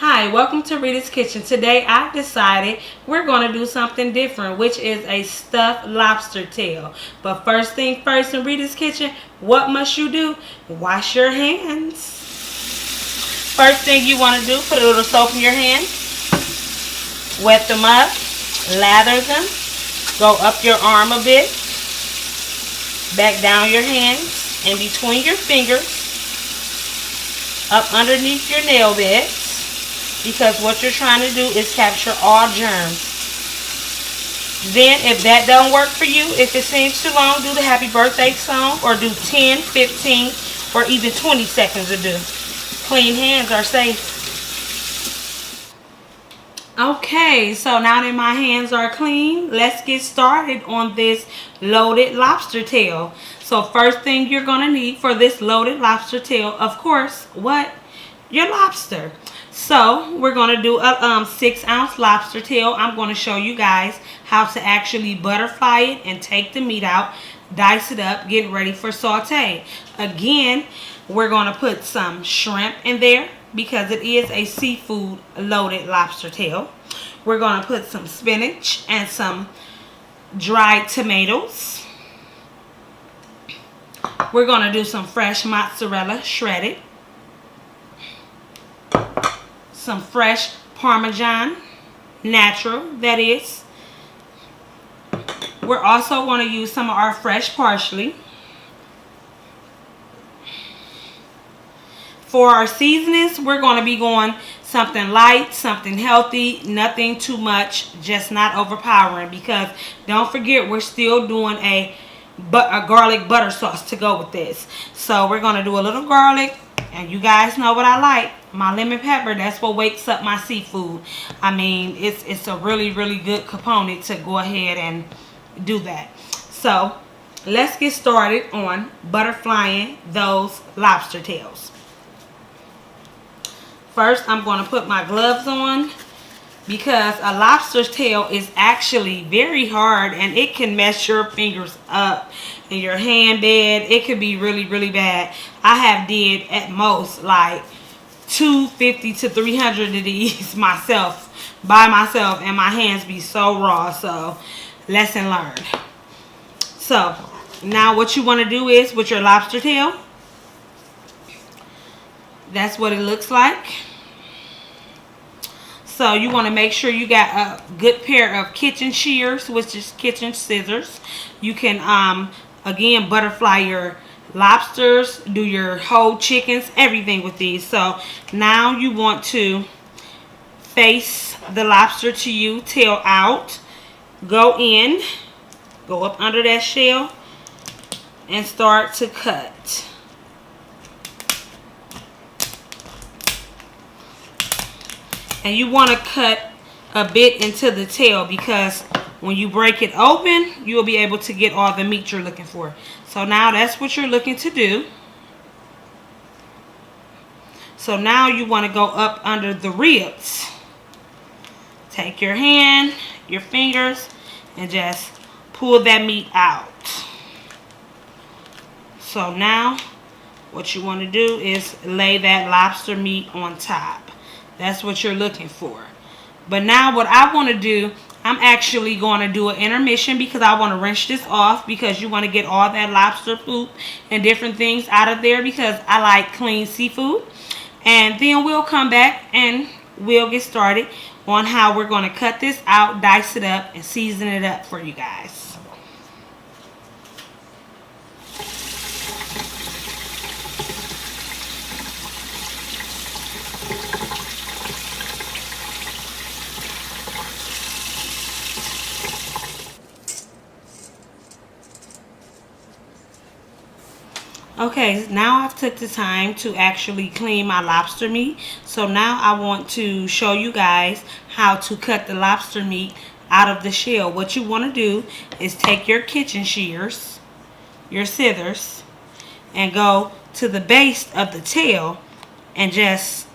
Hi, welcome to Rita's Kitchen. Today I decided we're going to do something different, which is a stuffed lobster tail. But first thing first in Rita's Kitchen, what must you do? Wash your hands. First thing you want to do, put a little soap in your hands, wet them up, lather them, go up your arm a bit, back down your hands, in between your fingers, up underneath your nail beds. Because what you're trying to do is capture all germs. Then if that don't work for you, if it seems too long, do the happy birthday song or do 10, 15, or even 20 seconds to do. Clean hands are safe. Okay, so now that my hands are clean, let's get started on this loaded lobster tail. So first thing you're going to need for this loaded lobster tail, of course, what? Your lobster. So we're going to do a 6-ounce lobster tail. I'm going to show you guys how to actually butterfly it and take the meat out, dice it up, get ready for saute. Again, we're going to put some shrimp in there because it is a seafood loaded lobster tail. We're going to put some spinach and some dried tomatoes. We're going to do some fresh mozzarella shredded. Some fresh Parmesan, natural that is. We're also going to use some of our fresh parsley. For our seasonings, we're going to be going something light, something healthy, nothing too much, just not overpowering. Because don't forget, we're still doing a garlic butter sauce to go with this. So we're going to do a little garlic, and you guys know what I like. My lemon pepper, that's what wakes up my seafood. I mean, it's a really, really good component to go ahead and do that. So, let's get started on butterflying those lobster tails. First, I'm going to put my gloves on because a lobster's tail is actually very hard and it can mess your fingers up and your hand bed. It could be really, really bad. I have did at most like 250 to 300 of these by myself, and my hands be so raw. So lesson learned. So now what you want to do is with your lobster tail, that's what it looks like. So you want to make sure you got a good pair of kitchen shears, which is kitchen scissors. You can again butterfly your lobsters, do your whole chickens, everything with these. So now you want to face the lobster to you, tail out, go in, go up under that shell, and start to cut. And you want to cut a bit into the tail because when you break it open, you'll be able to get all the meat you're looking for. So now that's what you're looking to do. So now you want to go up under the ribs. Take your hand, your fingers, and just pull that meat out. So now what you want to do is lay that lobster meat on top. That's what you're looking for. But now what I want to do, I'm actually going to do an intermission because I want to rinse this off because you want to get all that lobster poop and different things out of there because I like clean seafood. And then we'll come back and we'll get started on how we're going to cut this out, dice it up, and season it up for you guys. Okay, now I've took the time to actually clean my lobster meat. So now I want to show you guys how to cut the lobster meat out of the shell. What you want to do is take your kitchen shears, your scissors, and go to the base of the tail and just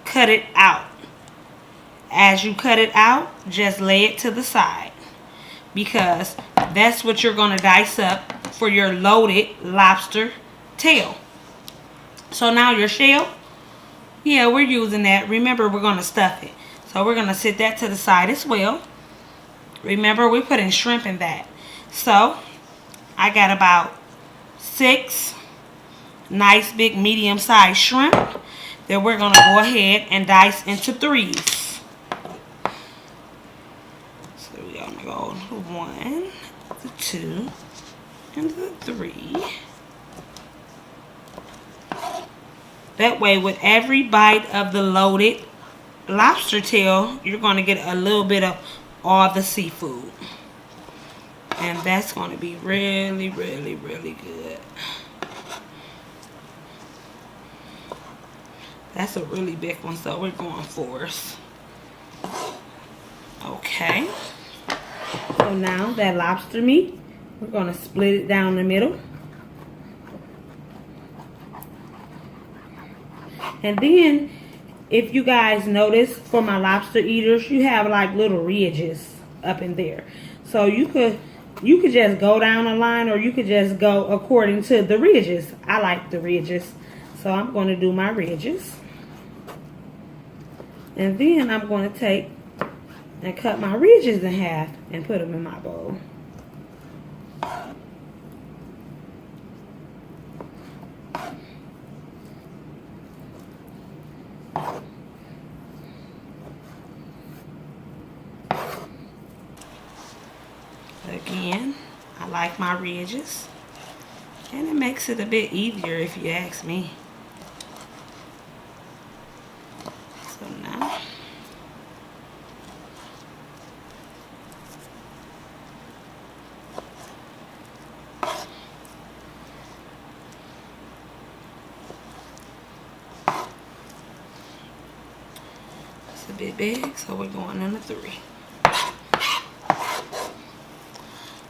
cut it out. As you cut it out, just lay it to the side because that's what you're going to dice up for your loaded lobster tail. So now your shell, Yeah, we're using that. Remember, we're going to stuff it. So we're going to set that to the side as well. Remember, we're putting shrimp in that. So I got about 6 nice big medium sized shrimp that we're going to go ahead and dice into 3s. So we're going to go 1, 2, and 3. That way, with every bite of the loaded lobster tail, you're going to get a little bit of all the seafood. And that's going to be really, really, really good. That's a really big one, so we're going 4s. Okay. So now that lobster meat, we're going to split it down the middle. And then, if you guys notice, for my lobster eaters, you have like little ridges up in there. So you could just go down a line, or you could just go according to the ridges. I like the ridges, so I'm going to do my ridges. And then I'm going to take and cut my ridges in half and put them in my bowl. Again, I like my ridges, and it makes it a bit easier if you ask me. So now, it's a bit big, so we're going on a 3.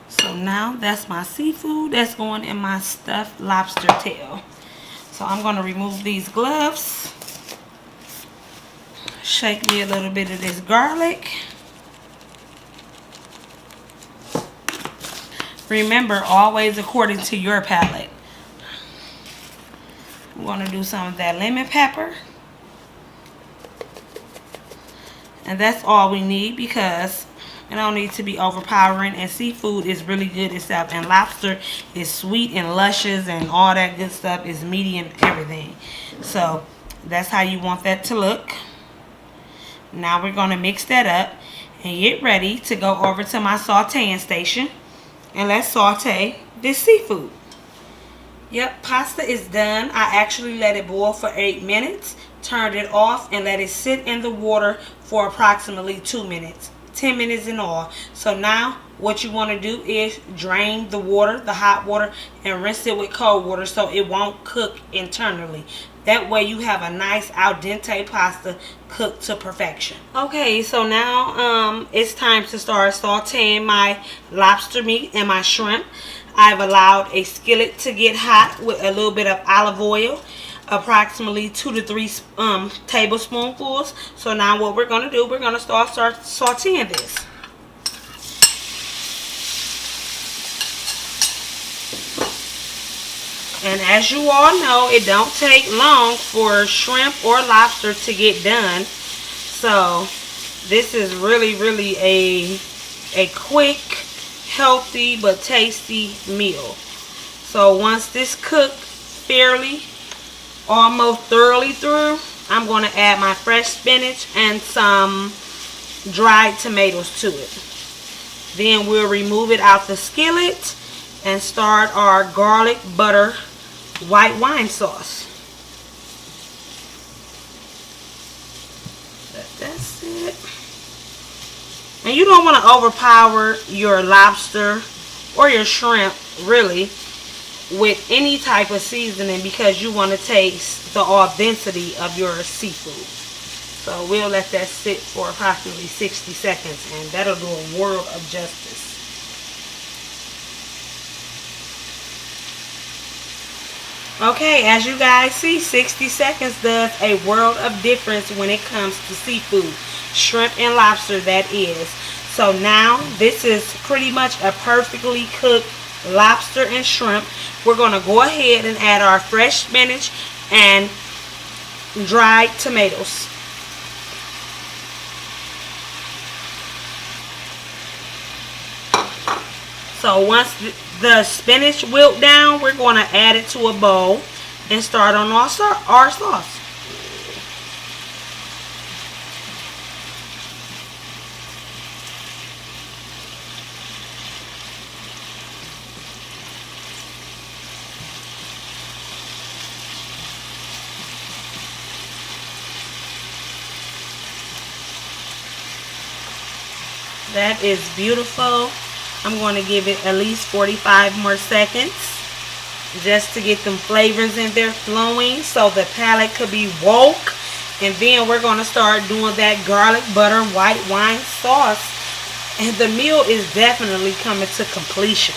So now that's my seafood that's going in my stuffed lobster tail. So I'm going to remove these gloves. Shake me a little bit of this garlic. Remember, always according to your palate. I'm going to do some of that lemon pepper. And that's all we need, because it don't need to be overpowering, and seafood is really good itself, and lobster is sweet and luscious and all that good stuff, is meaty and everything. So that's how you want that to look. Now we're going to mix that up and get ready to go over to my sauteing station, and let's saute this seafood. Yep, pasta is done. I actually let it boil for 8 minutes, turned it off, and let it sit in the water for approximately 2 minutes. 10 minutes in all. So now what you want to do is drain the water, the hot water, and rinse it with cold water so it won't cook internally. That way you have a nice al dente pasta cooked to perfection. Okay, so now it's time to start sauteing my lobster meat and my shrimp. I've allowed a skillet to get hot with a little bit of olive oil, approximately 2 to 3 tablespoonfuls. So now what we're going to do, we're going to start sauteing this. And as you all know, it don't take long for shrimp or lobster to get done. So this is really a quick, healthy, but tasty meal. So once this cooked fairly, almost thoroughly through, I'm going to add my fresh spinach and some dried tomatoes to it. Then we'll remove it out the skillet and start our garlic butter white wine sauce. That's it. And you don't want to overpower your lobster or your shrimp really with any type of seasoning, because you want to taste the authenticity of your seafood. So we'll let that sit for approximately 60 seconds, and that'll do a world of justice. Okay, as you guys see, 60 seconds does a world of difference when it comes to seafood, shrimp and lobster, that is. So now this is pretty much a perfectly cooked lobster and shrimp. We're going to go ahead and add our fresh spinach and dried tomatoes. So once the spinach wilt down, we're going to add it to a bowl and start on our sauce. That is beautiful. I'm going to give it at least 45 more seconds just to get them flavors in there flowing so the palate could be woke. And then we're going to start doing that garlic butter white wine sauce. And the meal is definitely coming to completion.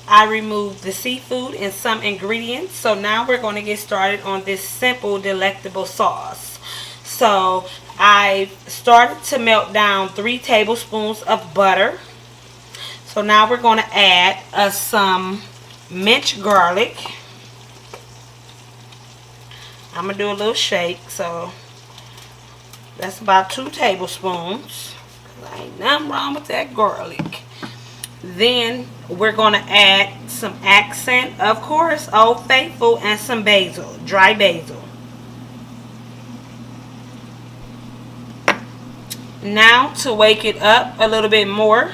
I removed the seafood and some ingredients. So now we're going to get started on this simple, delectable sauce. So I started to melt down 3 tablespoons of butter. So now we're going to add some minced garlic. I'm going to do a little shake. So that's about 2 tablespoons. Ain't nothing wrong with that garlic. Then we're going to add some accent, of course, Old Faithful, and some basil, dry basil. Now to wake it up a little bit more,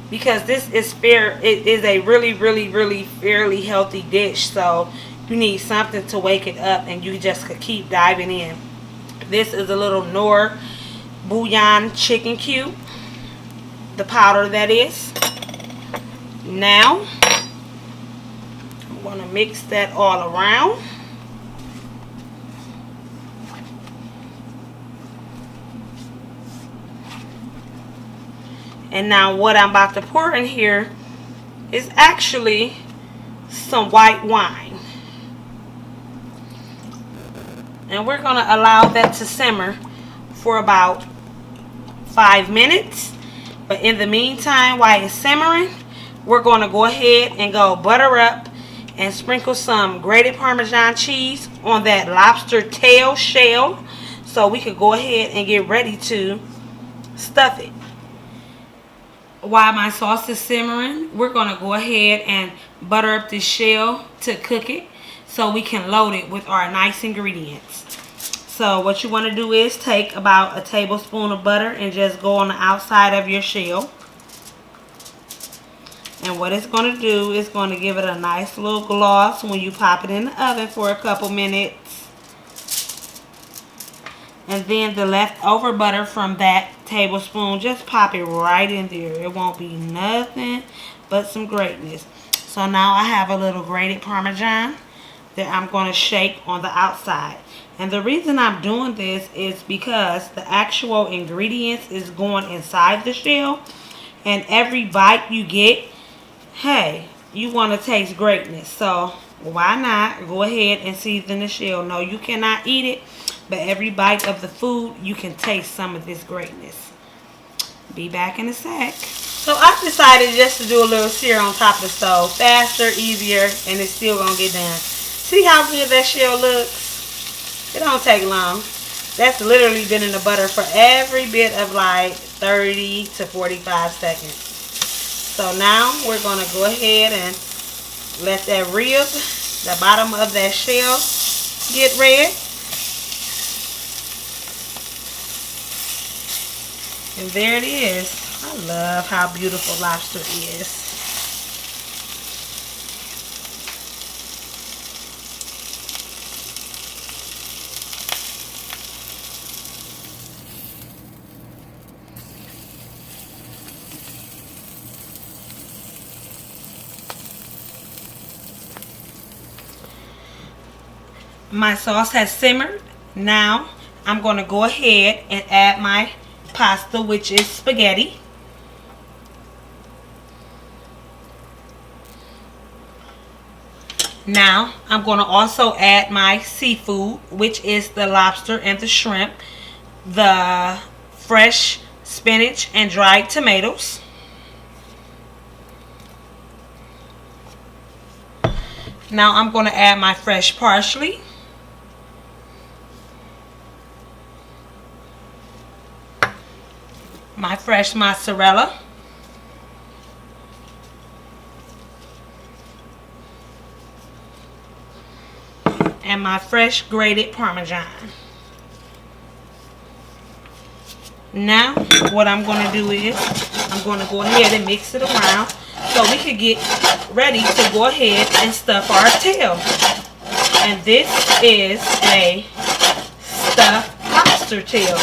because this is it is a really fairly healthy dish, so you need something to wake it up, and you just could keep diving in. This is a little Knorr bouillon chicken cube, the powder that is. Now I'm going to mix that all around. And now what I'm about to pour in here is actually some white wine. And we're going to allow that to simmer for about 5 minutes. But in the meantime, while it's simmering, we're going to go ahead and go butter up and sprinkle some grated Parmesan cheese on that lobster tail shell so we could go ahead and get ready to stuff it. While my sauce is simmering, we're going to go ahead and butter up this shell to cook it so we can load it with our nice ingredients. So what you want to do is take about a tablespoon of butter and just go on the outside of your shell. And what it's going to do is going to give it a nice little gloss when you pop it in the oven for a couple minutes. And then the leftover butter from that tablespoon, just pop it right in there. It won't be nothing but some greatness. So now I have a little grated Parmesan that I'm going to shake on the outside. And the reason I'm doing this is because the actual ingredients is going inside the shell. And every bite you get, hey, you want to taste greatness. So why not go ahead and season the shell? No, you cannot eat it, but every bite of the food, you can taste some of this greatness. Be back in a sec. So I decided just to do a little sear on top of the stove. Faster, easier, and it's still going to get done. See how good that shell looks? It don't take long. That's literally been in the butter for every bit of like 30 to 45 seconds. So now we're going to go ahead and let that rib, the bottom of that shell, get red. And there it is. I love how beautiful lobster is. My sauce has simmered. Now I'm going to go ahead and add my pasta, which is spaghetti. Now, I'm going to also add my seafood, which is the lobster and the shrimp, the fresh spinach and dried tomatoes. Now, I'm going to add my fresh parsley. My fresh mozzarella. And my fresh grated Parmesan. Now, what I'm going to do is, I'm going to go ahead and mix it around so we can get ready to go ahead and stuff our tail. And this is a stuffed lobster tail.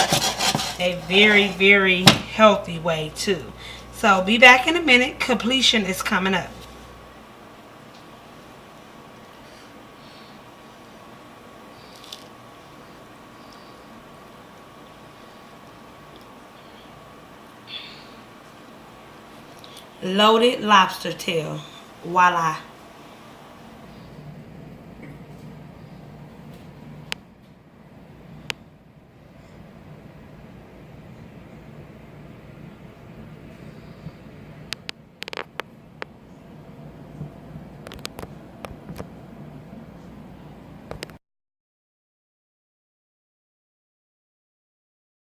A very, very healthy way too. So, be back in a minute. Completion is coming up. Loaded lobster tail. Voila.